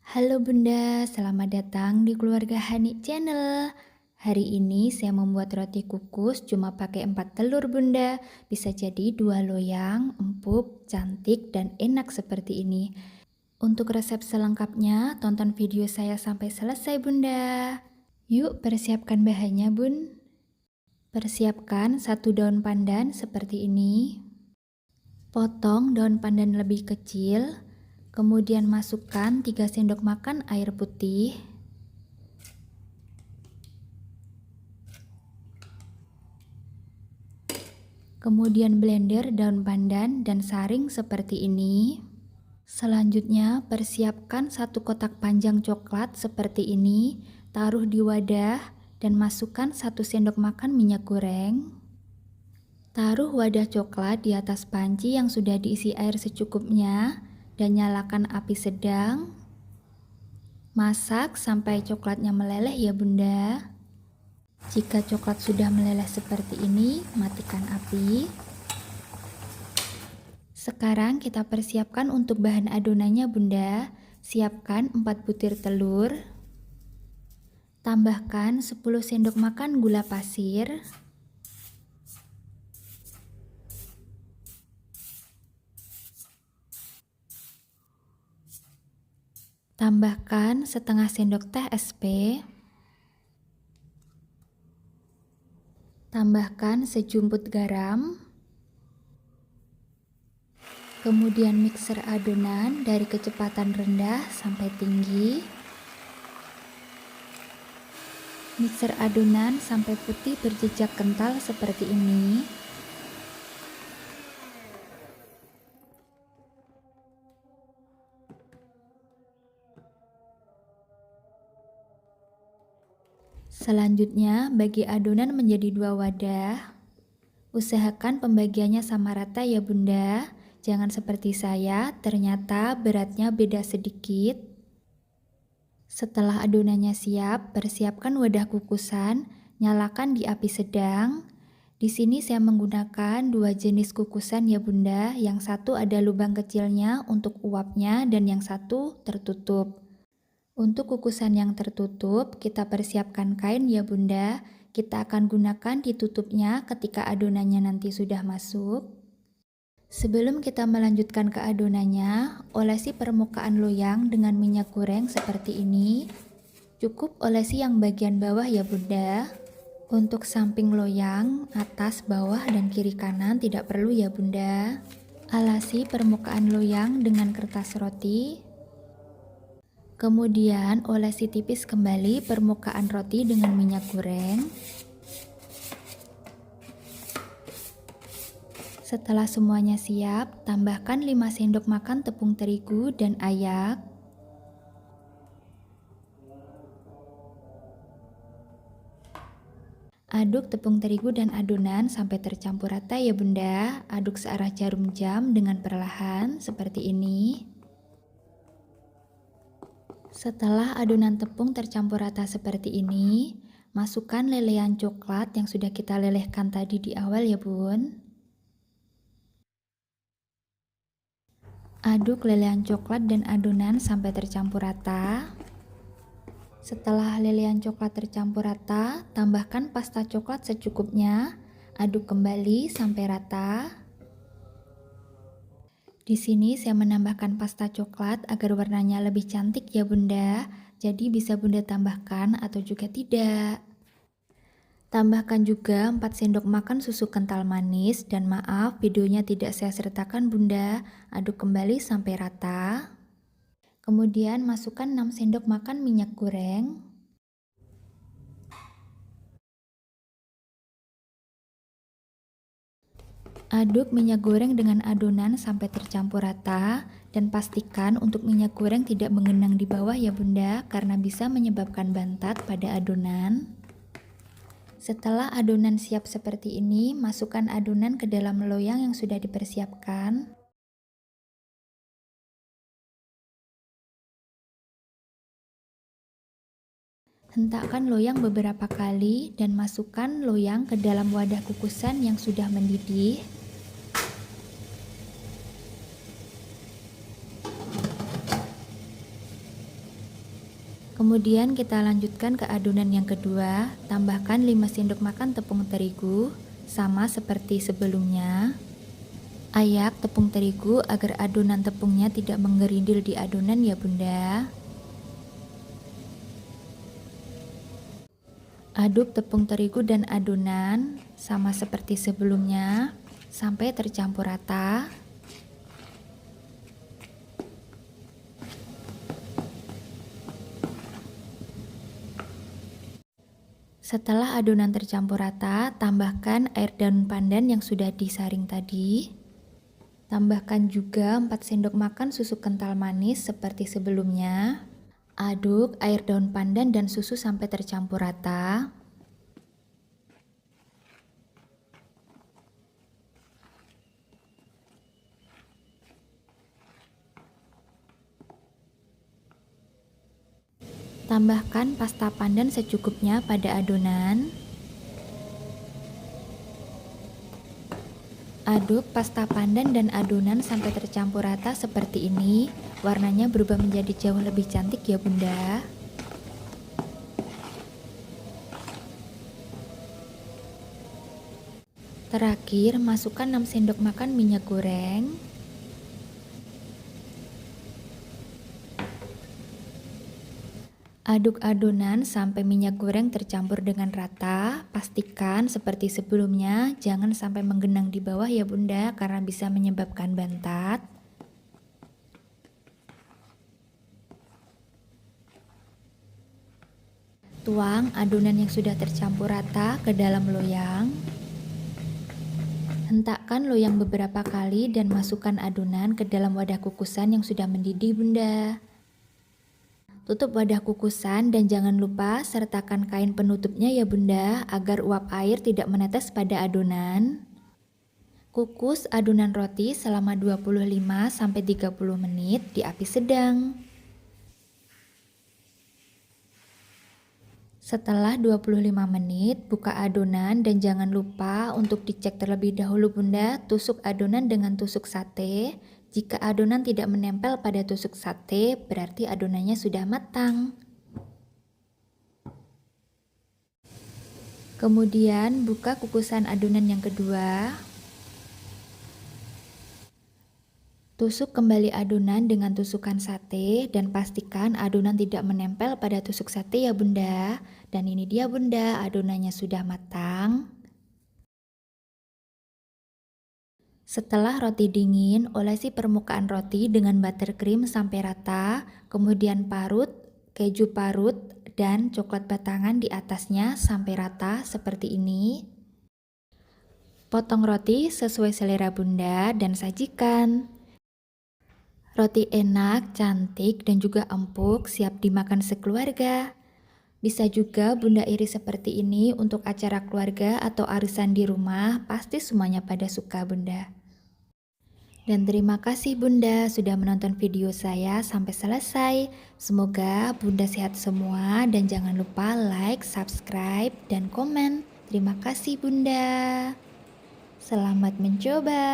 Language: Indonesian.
Halo Bunda, selamat datang di keluarga Hani Channel. Hari ini saya membuat roti kukus cuma pakai 4 telur Bunda. Bisa jadi 2 loyang, empuk, cantik, dan enak seperti ini. Untuk resep selengkapnya, tonton video saya sampai selesai Bunda. Yuk persiapkan bahannya Bun. Persiapkan 1 daun pandan seperti ini. Potong daun pandan lebih kecil. Kemudian masukkan 3 sendok makan air putih. Kemudian blender daun pandan dan saring seperti ini. Selanjutnya persiapkan 1 kotak panjang coklat seperti ini. Taruh di wadah dan masukkan 1 sendok makan minyak goreng. Taruh wadah coklat di atas panci yang sudah diisi air secukupnya dan nyalakan api sedang. Masak sampai coklatnya meleleh ya Bunda. Jika coklat sudah meleleh seperti ini, matikan api. Sekarang kita persiapkan untuk bahan adonannya Bunda. Siapkan 4 butir telur. Tambahkan 10 sendok makan gula pasir. Tambahkan setengah sendok teh SP. Tambahkan sejumput garam. Kemudian mixer adonan dari kecepatan rendah sampai tinggi. Mixer adonan sampai putih berjejak kental seperti ini. Selanjutnya, bagi adonan menjadi 2 wadah. Usahakan pembagiannya sama rata ya Bunda. Jangan seperti saya, ternyata beratnya beda sedikit. Setelah adonannya siap, persiapkan wadah kukusan, nyalakan di api sedang. Di sini saya menggunakan 2 jenis kukusan ya Bunda. Yang satu ada lubang kecilnya untuk uapnya dan yang satu tertutup. Untuk kukusan yang tertutup, kita persiapkan kain ya Bunda. Kita akan gunakan ditutupnya ketika adonannya nanti sudah masuk. Sebelum kita melanjutkan ke adonannya, olesi permukaan loyang dengan minyak goreng seperti ini. Cukup olesi yang bagian bawah ya Bunda. Untuk samping loyang, atas, bawah, dan kiri kanan tidak perlu ya Bunda. Alasi permukaan loyang dengan kertas roti. Kemudian olesi tipis kembali permukaan roti dengan minyak goreng. Setelah semuanya siap, tambahkan 5 sendok makan tepung terigu dan ayak. Aduk tepung terigu dan adonan sampai tercampur rata ya Bunda. Aduk searah jarum jam dengan perlahan seperti ini. Setelah adonan tepung tercampur rata seperti ini, masukkan lelehan coklat yang sudah kita lelehkan tadi di awal ya Bun. Aduk lelehan coklat dan adonan sampai tercampur rata. Setelah lelehan coklat tercampur rata, tambahkan pasta coklat secukupnya. Aduk kembali sampai rata. Di sini saya menambahkan pasta coklat agar warnanya lebih cantik ya Bunda. Jadi bisa Bunda tambahkan atau juga tidak. Tambahkan juga 4 sendok makan susu kental manis dan maaf videonya tidak saya sertakan Bunda. Aduk kembali sampai rata. Kemudian masukkan 6 sendok makan minyak goreng. Aduk minyak goreng dengan adonan sampai tercampur rata dan pastikan untuk minyak goreng tidak menggenang di bawah ya Bunda karena bisa menyebabkan bantat pada adonan. Setelah adonan siap seperti ini, masukkan adonan ke dalam loyang yang sudah dipersiapkan. Hentakkan loyang beberapa kali dan masukkan loyang ke dalam wadah kukusan yang sudah mendidih. Kemudian kita lanjutkan ke adonan yang kedua, tambahkan 5 sendok makan tepung terigu, sama seperti sebelumnya. Ayak tepung terigu agar adonan tepungnya tidak menggerindil di adonan ya bunda. Aduk tepung terigu dan adonan sama seperti sebelumnya sampai tercampur rata. Setelah adonan tercampur rata, tambahkan air daun pandan yang sudah disaring tadi. Tambahkan juga 4 sendok makan susu kental manis seperti sebelumnya. Aduk air daun pandan dan susu sampai tercampur rata. Tambahkan pasta pandan secukupnya pada adonan. Aduk pasta pandan dan adonan sampai tercampur rata seperti ini. Warnanya berubah menjadi jauh lebih cantik ya bunda. Terakhir, masukkan 6 sendok makan minyak goreng. Aduk adonan sampai minyak goreng tercampur dengan rata. Pastikan seperti sebelumnya, jangan sampai menggenang di bawah ya bunda, karena bisa menyebabkan bantat. Tuang adonan yang sudah tercampur rata ke dalam loyang. Hentakkan loyang beberapa kali dan masukkan adonan ke dalam wadah kukusan yang sudah mendidih bunda. Tutup wadah kukusan dan jangan lupa sertakan kain penutupnya ya bunda, agar uap air tidak menetes pada adonan. Kukus adonan roti selama 25-30 menit di api sedang. Setelah 25 menit, buka adonan dan jangan lupa untuk dicek terlebih dahulu bunda, tusuk adonan dengan tusuk sate. Jika adonan tidak menempel pada tusuk sate, berarti adonannya sudah matang. Kemudian buka kukusan adonan yang kedua. Tusuk kembali adonan dengan tusukan sate dan pastikan adonan tidak menempel pada tusuk sate ya bunda. Dan ini dia bunda, adonannya sudah matang. Setelah roti dingin, olesi permukaan roti dengan buttercream sampai rata, kemudian parut, keju parut, dan coklat batangan di atasnya sampai rata seperti ini. Potong roti sesuai selera bunda dan sajikan. Roti enak, cantik, dan juga empuk, siap dimakan sekeluarga. Bisa juga bunda iris seperti ini untuk acara keluarga atau arisan di rumah, pasti semuanya pada suka bunda. Dan terima kasih bunda sudah menonton video saya sampai selesai. Semoga bunda sehat semua dan jangan lupa like, subscribe, dan komen. Terima kasih bunda. Selamat mencoba.